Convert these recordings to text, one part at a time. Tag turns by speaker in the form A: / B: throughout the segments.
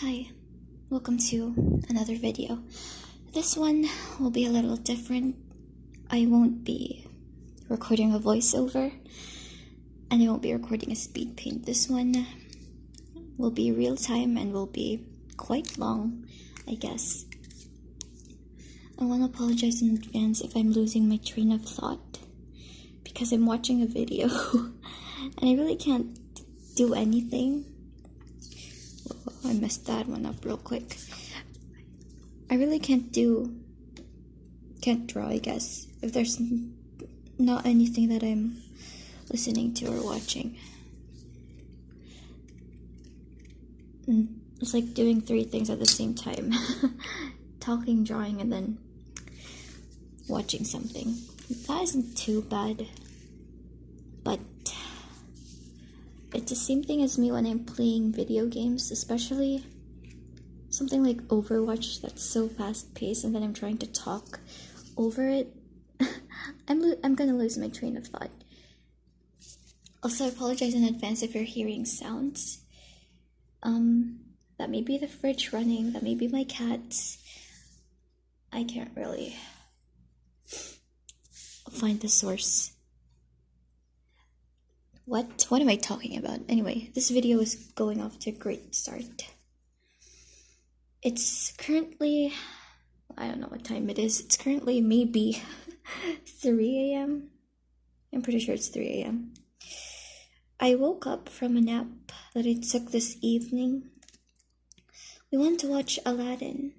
A: Hi, welcome to another video. This one will be a little different. I won't be recording a voiceover and I won't be recording a speed paint. This one will be real time and will be quite long, I guess. I want to apologize in advance if I'm losing my train of thought because I'm watching a video and I really can't do anything. I messed that one up real quick. I really can't draw, I guess, if there's not anything that I'm listening to or watching. It's like doing three things at the same time. Talking, drawing, and then watching something. That isn't too bad, but it's the same thing as me when I'm playing video games, especially something like Overwatch that's so fast-paced and then I'm trying to talk over it. I'm gonna lose my train of thought. Also, I apologize in advance if you're hearing sounds. That may be the fridge running, that may be my cats. I can't really find the source. What am I talking about? Anyway, this video is going off to a great start. It's currently, I don't know what time it is. It's currently maybe 3 a.m. I'm pretty sure it's 3 a.m. I woke up from a nap that I took this evening. We went to watch Aladdin,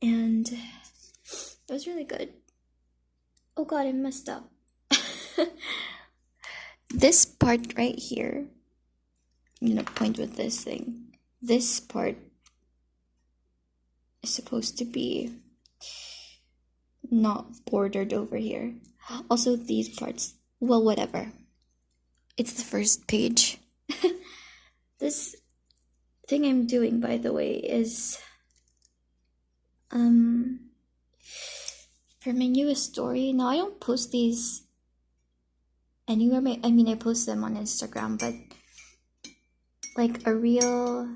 A: and it was really good. Oh god, I messed up. This part right here, I'm gonna point with this thing. This part is supposed to be not bordered over here. Also, these parts, well, whatever. It's the first page. This thing I'm doing, by the way, is for my newest story. Now, I don't post these anywhere. I mean, I post them on Instagram, but like a real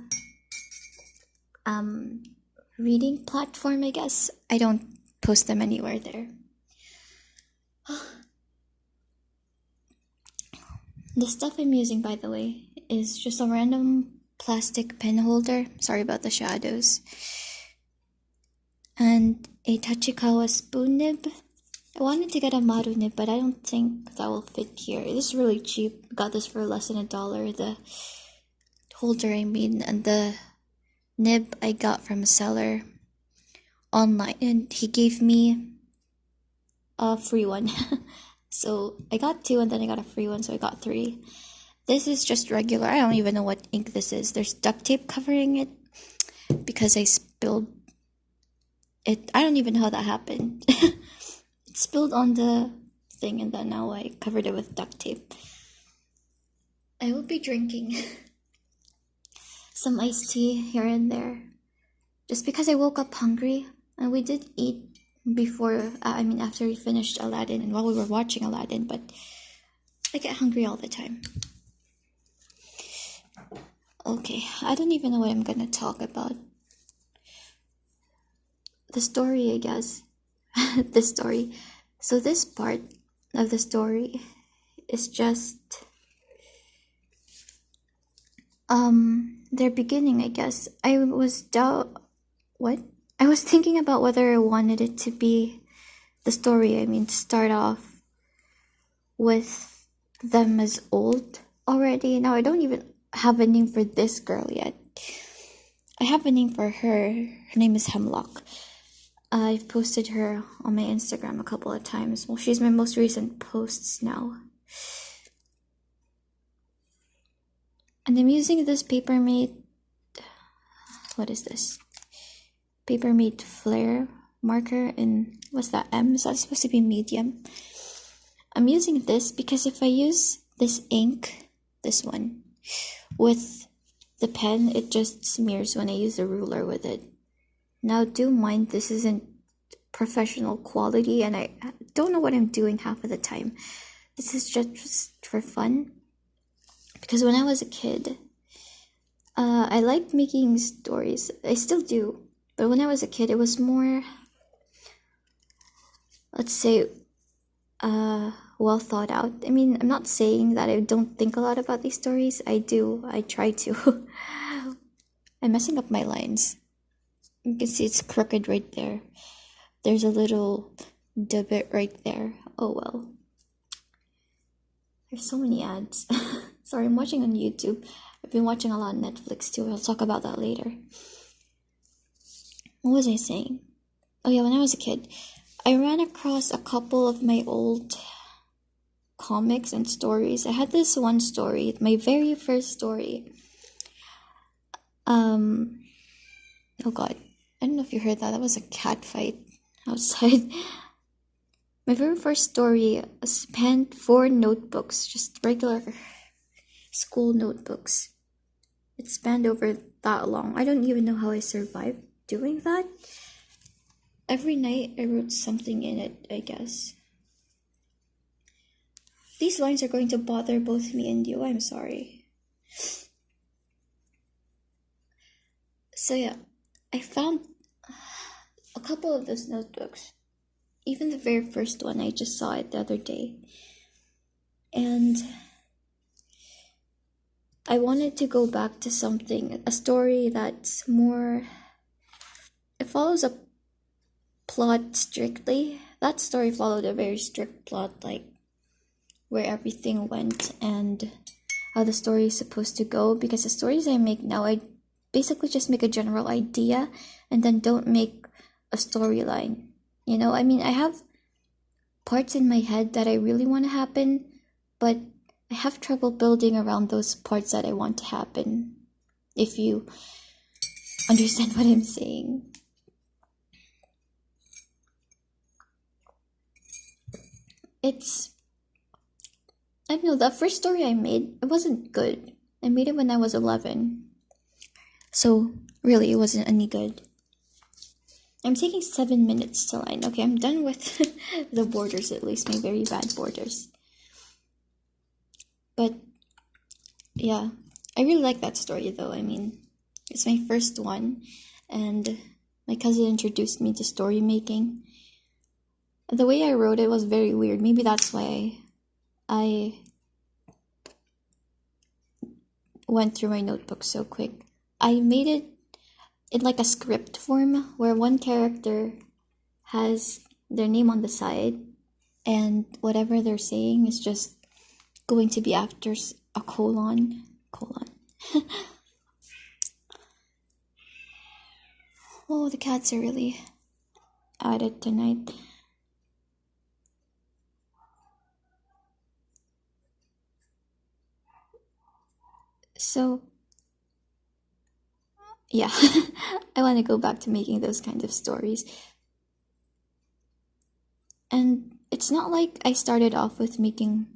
A: reading platform, I guess, I don't post them anywhere there. The stuff I'm using, by the way, is just a random plastic pen holder. Sorry about the shadows. And a Tachikawa spoon nib. I wanted to get a Maru nib, but I don't think that will fit here. This is really cheap. Got this for less than $1. The holder, I mean, and the nib I got from a seller online, and he gave me a free one. So I got 2 and then I got a free one, so I got 3. This is just regular. I don't even know what ink this is. There's duct tape covering it because I spilled it. I don't even know how that happened. It spilled on the thing and then now I covered it with duct tape. I will be drinking some iced tea here and there just because I woke up hungry, and we did eat before, after we finished Aladdin and while we were watching Aladdin, but I get hungry all the time. Okay, I don't even know what I'm gonna talk about. The story, I guess. The story. So this part of the story is just their beginning, I guess. I was thinking about whether I wanted it to be the story, to start off with them as old already. Now, I don't even have a name for this girl yet. I have a name for her. Her name is Hemlock. I've posted her on my Instagram a couple of times. Well, she's my most recent posts now. And I'm using this Papermate, what is this? Papermate Flare marker in, what's that, M? Is that supposed to be medium? I'm using this because if I use this ink, this one, with the pen, it just smears when I use a ruler with it. Now, do mind, this isn't professional quality, and I don't know what I'm doing half of the time. This is just for fun. Because when I was a kid, I I like making stories. I still do. But when I was a kid, it was more, let's say, well thought out. I mean, I'm not saying that I don't think a lot about these stories. I do. I try to. I'm messing up my lines. You can see it's crooked right there. There's a little divot right there. Oh well. There's so many ads. Sorry, I'm watching on YouTube. I've been watching a lot on Netflix too. I'll talk about that later. What was I saying? Oh yeah, when I was a kid, I ran across a couple of my old comics and stories. I had this one story, my very first story. Oh god, I don't know if you heard that. That was a cat fight outside. My very first story spanned 4 notebooks, just regular school notebooks. It spanned over that long. I don't even know how I survived doing that. Every night I wrote something in it, I guess. These lines are going to bother both me and you. I'm sorry. So yeah, I found a couple of those notebooks. Even the very first one, I just saw it the other day. And I wanted to go back to a story that's more, it follows a plot strictly. That story followed a very strict plot, like where everything went and how the story is supposed to go. Because the stories I make now, I basically just make a general idea and then don't make a storyline. You know, I mean, I have parts in my head that I really want to happen, but I have trouble building around those parts that I want to happen, if you understand what I'm saying. I don't know, the first story I made, it wasn't good. I made it when I was 11. So, really, it wasn't any good. I'm taking 7 minutes to line. Okay, I'm done with the borders, at least, my very bad borders. But, yeah, I really like that story, though. I mean, it's my first one, and my cousin introduced me to story making. The way I wrote it was very weird. Maybe that's why I went through my notebook so quick. I made it in like a script form where one character has their name on the side and whatever they're saying is just going to be after a colon. Oh, the cats are really at it tonight. So, yeah, I want to go back to making those kinds of stories. And it's not like I started off with making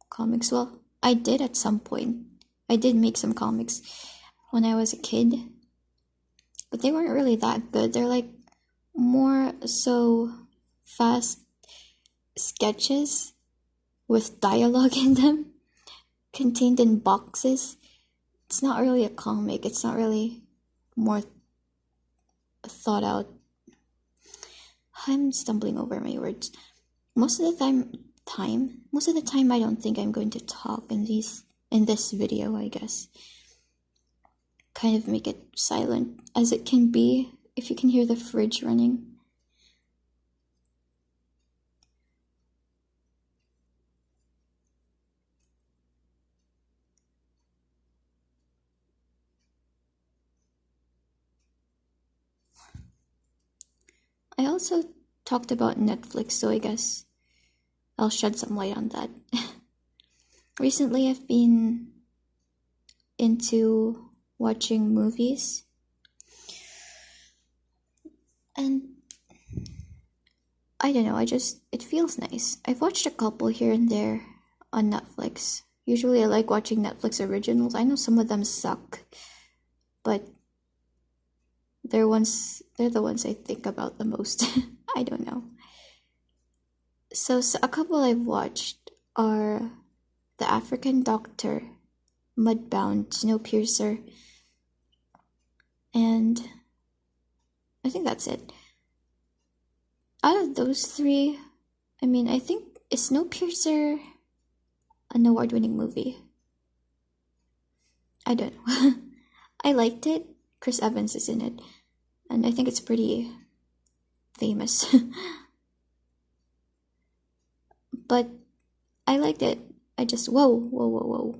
A: comics. Well, I did at some point. I did make some comics when I was a kid, but they weren't really that good. They're like more so fast sketches with dialogue in them, contained in boxes. It's not really a comic. It's not really more thought out. I'm stumbling over my words. Most of the time I don't think I'm going to talk in this video, I guess. Kind of make it silent as it can be, if you can hear the fridge running. I also talked about Netflix, so I guess I'll shed some light on that. Recently, I've been into watching movies, and I don't know, it feels nice. I've watched a couple here and there on Netflix. Usually I like watching Netflix originals. I know some of them suck, but they're the ones I think about the most. I don't know. So a couple I've watched are The African Doctor, Mudbound, Snowpiercer, And I think that's it. Out of those three, I think is Snowpiercer an award-winning movie? I don't know. I liked it. Chris Evans is in it, and I think it's pretty famous. But I liked it. I just whoa.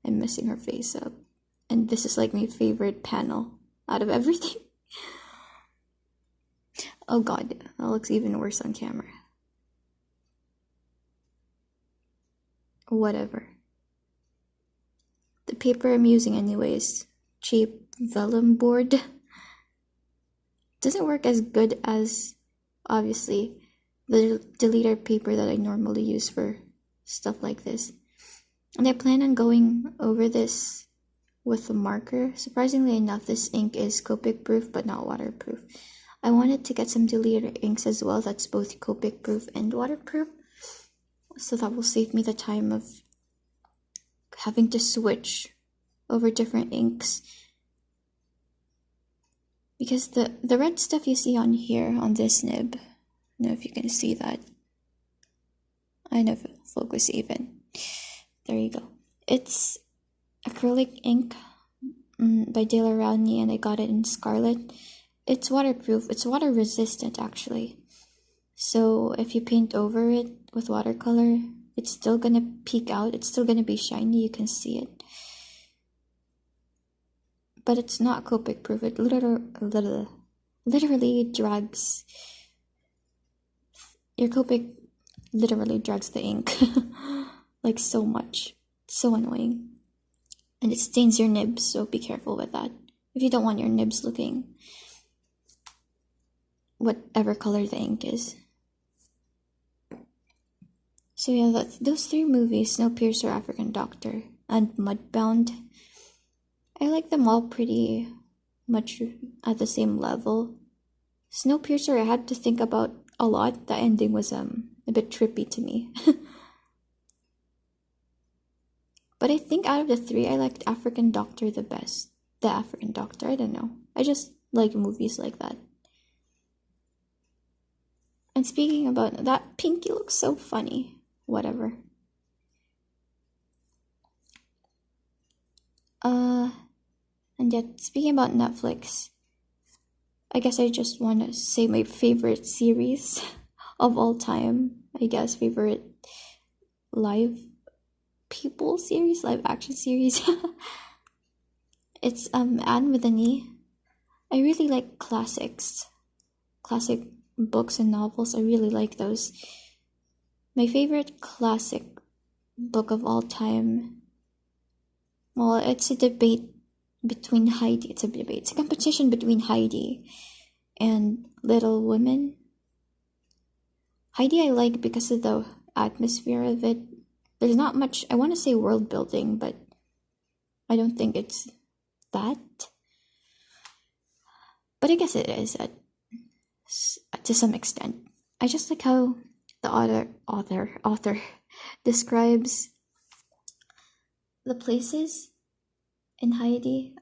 A: I'm messing her face up. And this is like my favorite panel out of everything. Oh god, that looks even worse on camera. Whatever. The paper I'm using anyways, cheap vellum board. Doesn't work as good as, obviously, the deleter paper that I normally use for stuff like this. And I plan on going over this with a marker. Surprisingly enough, this ink is Copic proof but not waterproof. I wanted to get some deleter inks as well that's both Copic proof and waterproof. So that will save me the time of having to switch over different inks. Because the red stuff you see on here, on this nib, I don't know if you can see that. I know if it'll focus even. There you go. It's acrylic ink by Daler Rowney, and I got it in Scarlet. It's waterproof. It's water resistant actually. So if you paint over it with watercolor, it's still gonna peek out. It's still gonna be shiny. You can see it. But it's not Copic proof. It literally drags. Your Copic literally drags the ink. Like so much. It's so annoying. And it stains your nibs, so be careful with that. If you don't want your nibs looking whatever color the ink is. So yeah, those three movies, Snowpiercer, African Doctor, and Mudbound, I like them all pretty much at the same level. Snowpiercer, I had to think about a lot. The ending was a bit trippy to me. But I think out of the three, I liked African Doctor the best. The African Doctor, I don't know. I just like movies like that. And speaking about that, Pinky looks so funny. Whatever. And yet, speaking about Netflix, I guess I just want to say my favorite series of all time. I guess favorite live action series. It's Anne with an E. I really like classic books and novels. I really like those. My favorite classic book of all time. Well, it's a debate between Heidi. It's a competition between Heidi and Little Women. Heidi I like because of the atmosphere of it. There's not much, I want to say world building, but I don't think it's that. But I guess it is to some extent. I just like how the author describes the places in Heidi.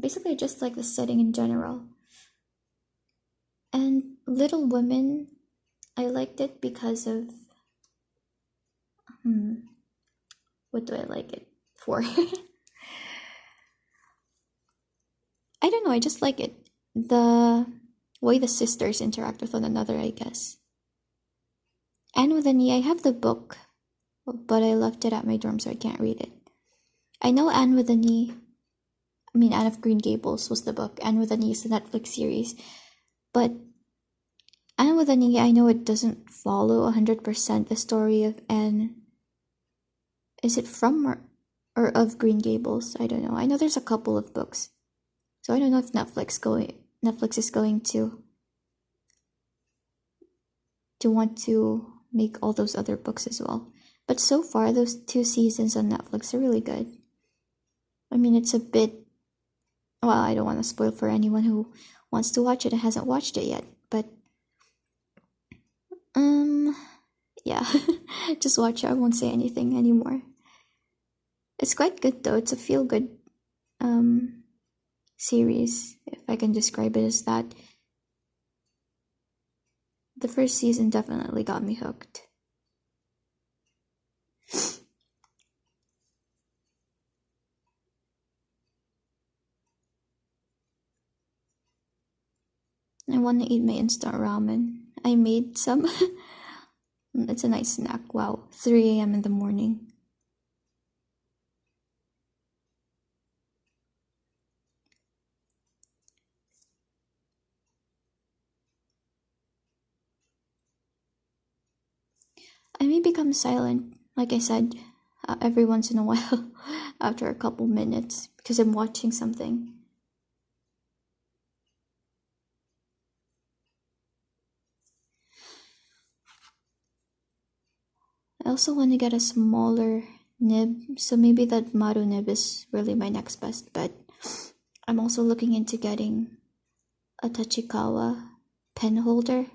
A: Basically, just like the setting in general. And Little Women, I liked it because of what do I like it for? I don't know, I just like it. The way the sisters interact with one another, I guess. Anne with an E, I have the book, but I left it at my dorm so I can't read it. I know Anne with an E, Anne of Green Gables was the book. Anne with an E is the Netflix series. But Anne with an E, I know it doesn't follow 100% the story of Anne. Is it from or of Green Gables? I don't know. I know there's a couple of books. So I don't know if Netflix is going to want to make all those other books as well. But so far, those 2 seasons on Netflix are really good. It's a bit... Well, I don't want to spoil for anyone who wants to watch it and hasn't watched it yet. But, yeah. Just watch it. I won't say anything anymore. It's quite good, though. It's a feel-good series, if I can describe it as that. The first season definitely got me hooked. I want to eat my instant ramen. I made some. It's a nice snack. Wow, 3 a.m. in the morning. I may become silent, like I said, every once in a while after a couple minutes because I'm watching something. I also want to get a smaller nib, so maybe that Maru nib is really my next best bet. I'm also looking into getting a Tachikawa pen holder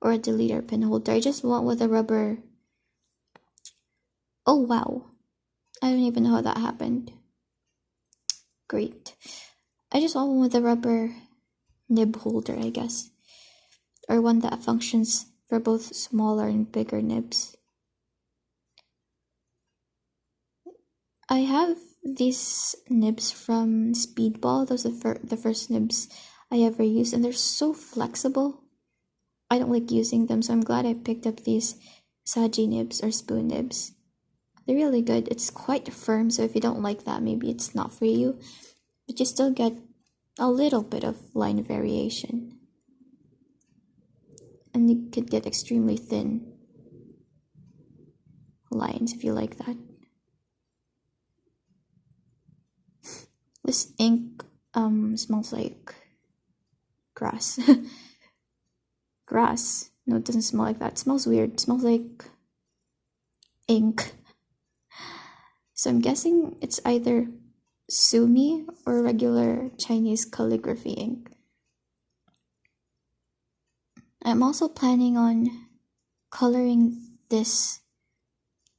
A: or a deleter pen holder. I just want with a rubber. Oh wow, I don't even know how that happened. Great. I just want one with a rubber nib holder, I guess, or one that functions for both smaller and bigger nibs. I have these nibs from Speedball. Those are the first nibs I ever used, and they're so flexible. I don't like using them, so I'm glad I picked up these Saji nibs or spoon nibs. They're really good. It's quite firm, so if you don't like that, maybe it's not for you. But you still get a little bit of line variation. And you could get extremely thin lines if you like that. This ink smells like grass. Grass. No, it doesn't smell like that. It smells weird. It smells like ink. So I'm guessing it's either sumi or regular Chinese calligraphy ink. I'm also planning on coloring this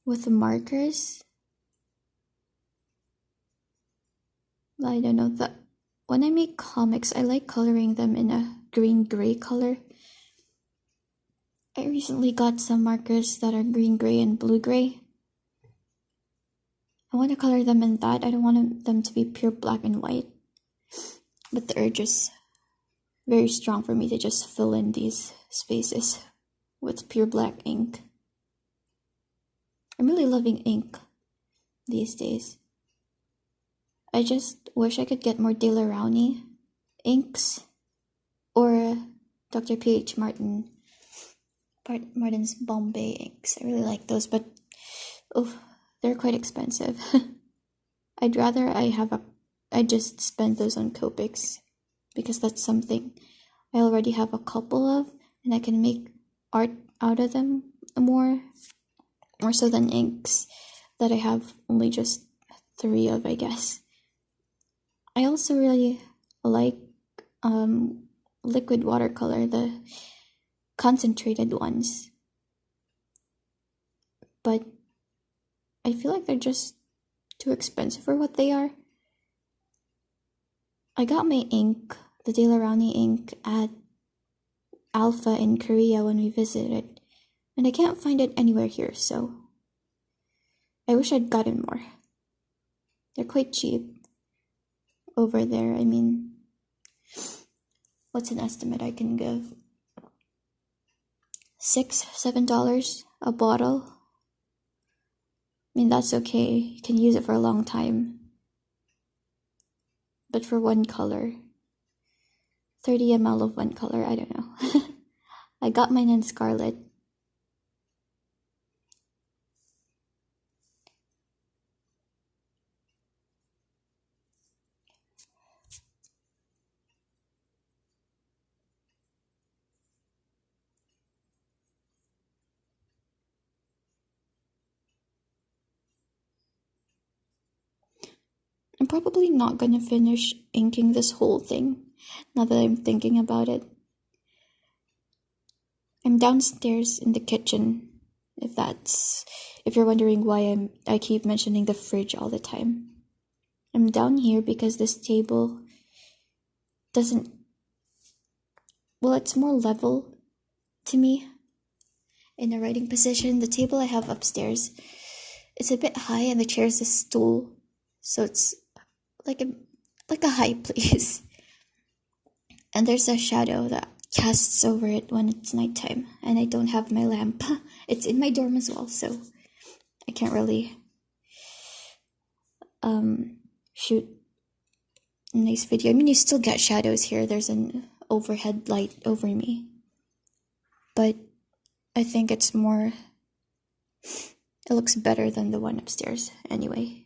A: with markers. I don't know, that when I make comics, I like coloring them in a green-gray color. I recently got some markers that are green-gray and blue-gray. I want to color them in that. I don't want them to be pure black and white. But the urge is very strong for me to just fill in these spaces with pure black ink. I'm really loving ink these days. I just wish I could get more Daler-Rowney inks or Dr. P.H. Martin's Bombay inks. I really like those, but they're quite expensive. I'd rather I just spend those on Copics because that's something I already have a couple of, and I can make art out of them more so than inks that I have only just 3 of, I guess. I also really like liquid watercolor, the concentrated ones. But I feel like they're just too expensive for what they are. I got my ink, the Daler-Rowney ink, at Alpha in Korea when we visited, and I can't find it anywhere here, so I wish I'd gotten more. They're quite cheap over there. I mean, what's an estimate I can give? $6-7 a bottle. I mean, that's okay. You can use it for a long time. But for one color, 30 ml of one color, I don't know. I got mine in Scarlet. I'm probably not gonna finish inking this whole thing, now that I'm thinking about it. I'm downstairs in the kitchen, if you're wondering why I keep mentioning the fridge all the time. I'm down here because this table doesn't, well, it's more level to me in a writing position. The table I have upstairs, it's a bit high, and the chair is a stool, so it's like a high place. And there's a shadow that casts over it when it's nighttime, and I don't have my lamp. It's in my dorm as well, so I can't really shoot a nice video. I mean, you still get shadows here. There's an overhead light over me, but I think it's more, it looks better than the one upstairs anyway.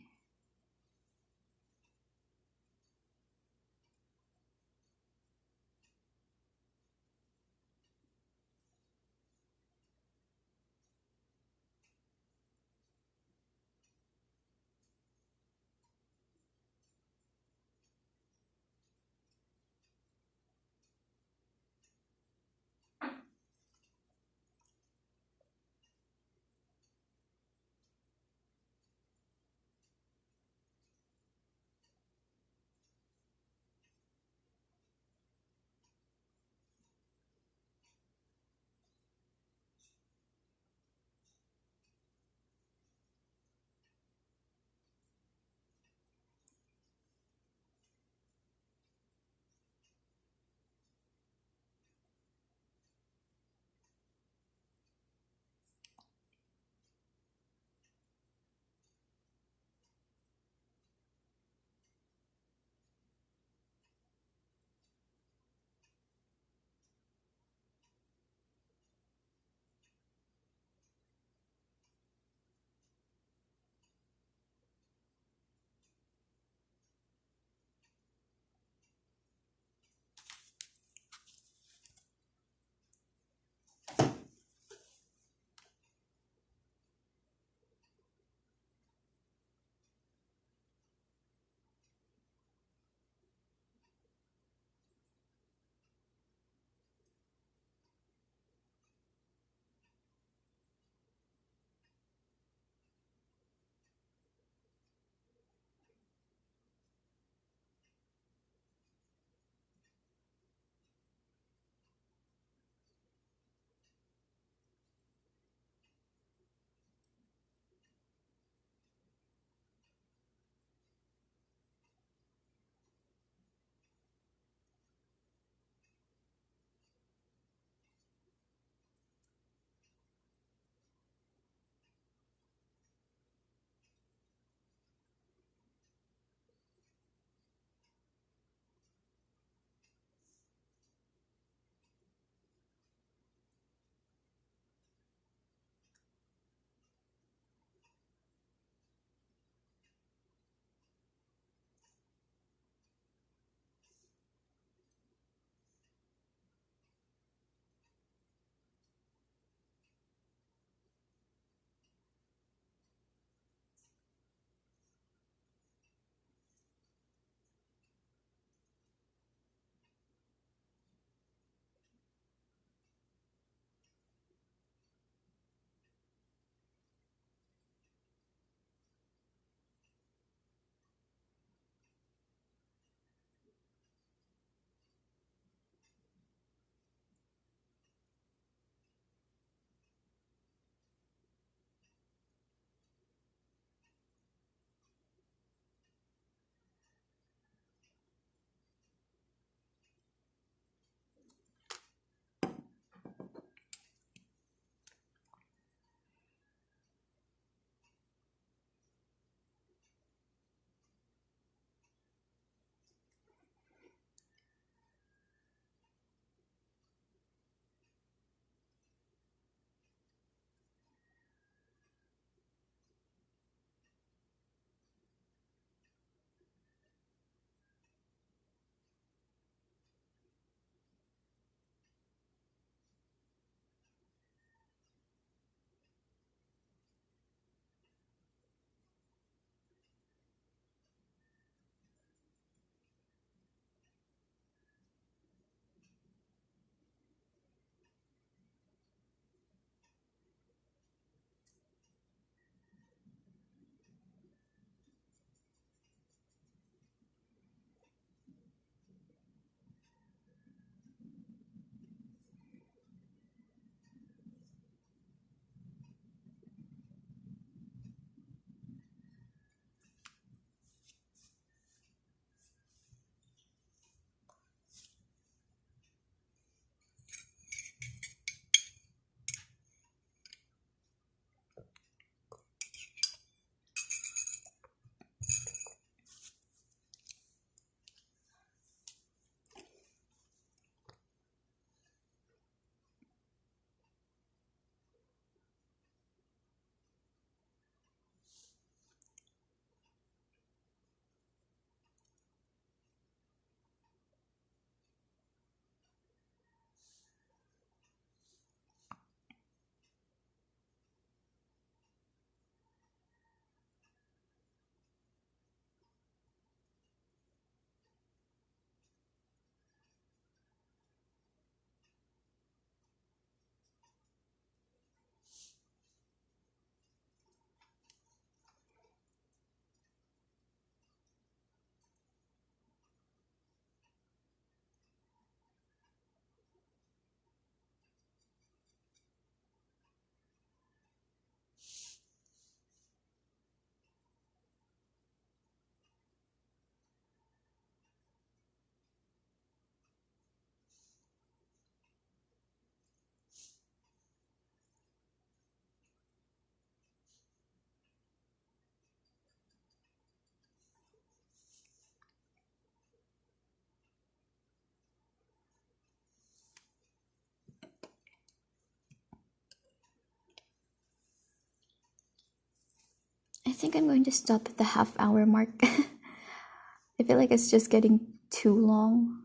A: think I'm going to stop at the half-hour mark. I feel like it's just getting too long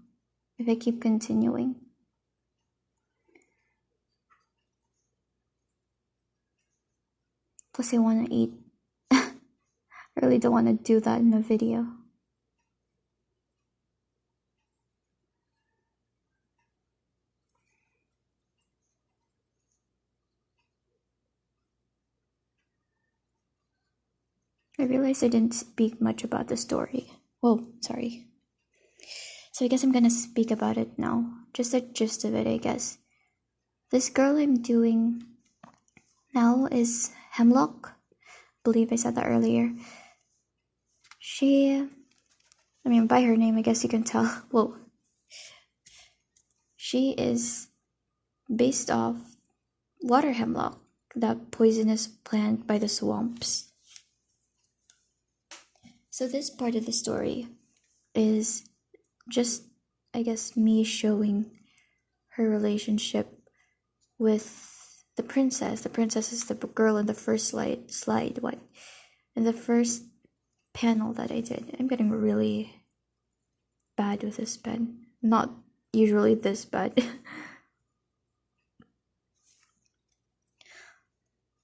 A: if I keep continuing. Plus I want to eat. I really don't want to do that in a video. I realized I didn't speak much about the story. Whoa, sorry. So I guess I'm gonna speak about it now. Just the gist of it, I guess. This girl I'm doing now is Hemlock. I believe I said that earlier. By her name, I guess you can tell. Whoa. She is based off water hemlock, that poisonous plant by the swamps. So this part of the story is just, I guess, me showing her relationship with the princess. The princess is the girl in the first slide. What? In the first panel that I did. I'm getting really bad with this pen. Not usually this bad.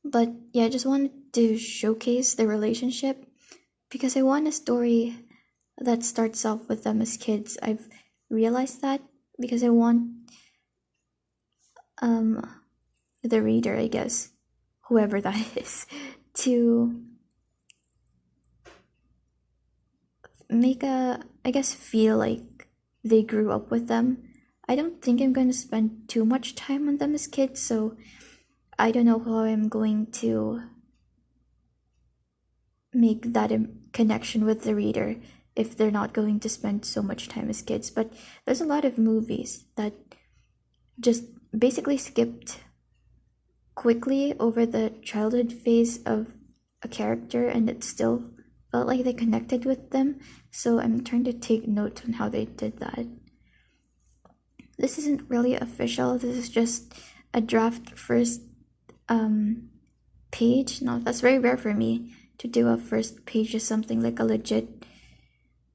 A: But yeah, I just wanted to showcase the relationship because I want a story that starts off with them as kids. I've realized that because I want the reader, I guess, whoever that is, to make feel like they grew up with them. I don't think I'm going to spend too much time on them as kids, so I don't know how I'm going to make that connection with the reader if they're not going to spend so much time as kids. But there's a lot of movies that just basically skipped quickly over the childhood phase of a character and it still felt like they connected with them. So I'm trying to take notes on how they did that. This isn't really official. This is just a draft first page. No, that's very rare for me to do a first page of something, like a legit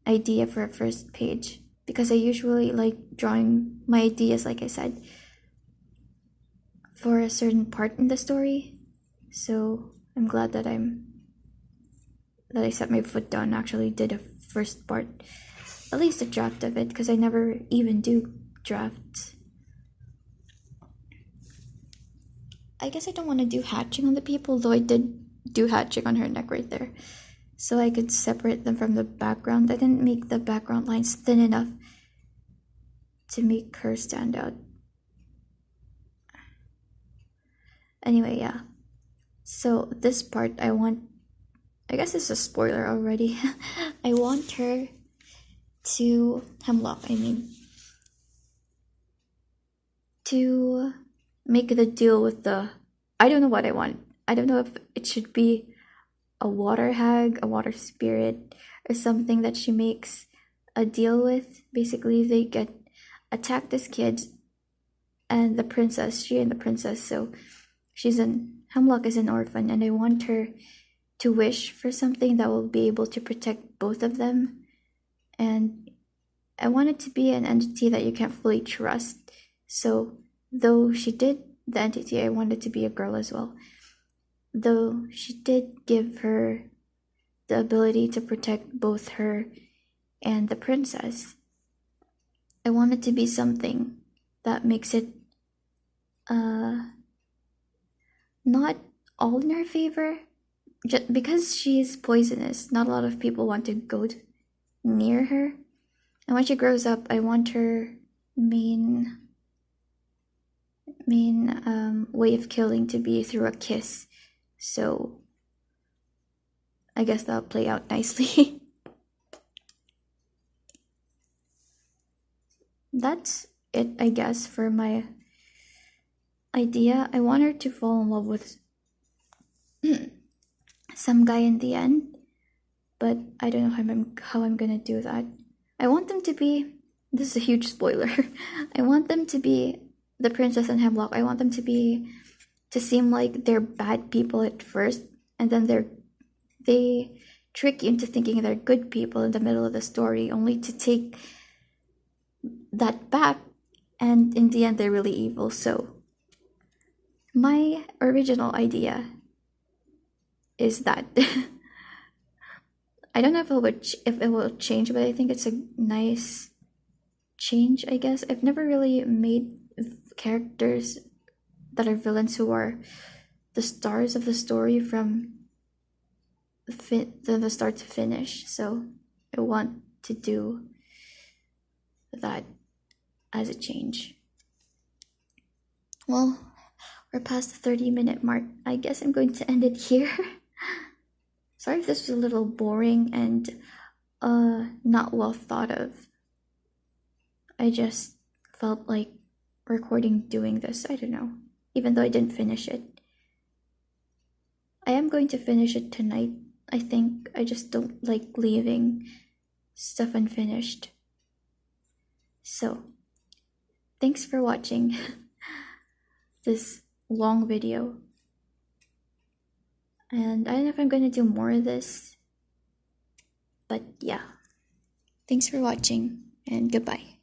A: idea for a first page, because I usually like drawing my ideas, like I said, for a certain part in the story. So I'm glad that I set my foot down and actually did a first part, at least a draft of it, because I never even do drafts. I guess I don't want to do hatching on the people, though I did do hatching on her neck right there, so I could separate them from the background. I didn't make the background lines thin enough to make her stand out. Anyway, yeah. So this part, I guess it's a spoiler already. I want her to to make the deal with I don't know what I want. I don't know if it should be a water hag, a water spirit, or something that she makes a deal with. Basically, they get attacked as kids, and the princess, so Hemlock is an orphan, and I want her to wish for something that will be able to protect both of them. And I want it to be an entity that you can't fully trust. So though she did the entity, I want it to be a girl as well. Though she did give her the ability to protect both her and the princess, I want it to be something that makes it not all in her favor. Just because she's poisonous, not a lot of people want to go near her. And when she grows up, I want her main way of killing to be through a kiss. So I guess that'll play out nicely. That's it, I guess, for my idea. I want her to fall in love with some guy in the end, but I don't know how I'm gonna do that. I want them to be, this is a huge spoiler, I want them to be the princess and Hemlock. I want them to seem like they're bad people at first, and then they're They trick you into thinking they're good people in the middle of the story, only to take that back, and in the end, they're really evil. So, my original idea is that I don't know if it will change, but I think it's a nice change. I guess I've never really made characters that are villains who are the stars of the story from the start to finish. So I want to do that as a change. Well, we're past the 30-minute mark. I guess I'm going to end it here. Sorry if this was a little boring and not well thought of. I just felt like recording doing this. I don't know. Even though I didn't finish it. I am going to finish it tonight. I think I just don't like leaving stuff unfinished. So, thanks for watching this long video. And I don't know if I'm going to do more of this. But yeah. Thanks for watching and goodbye.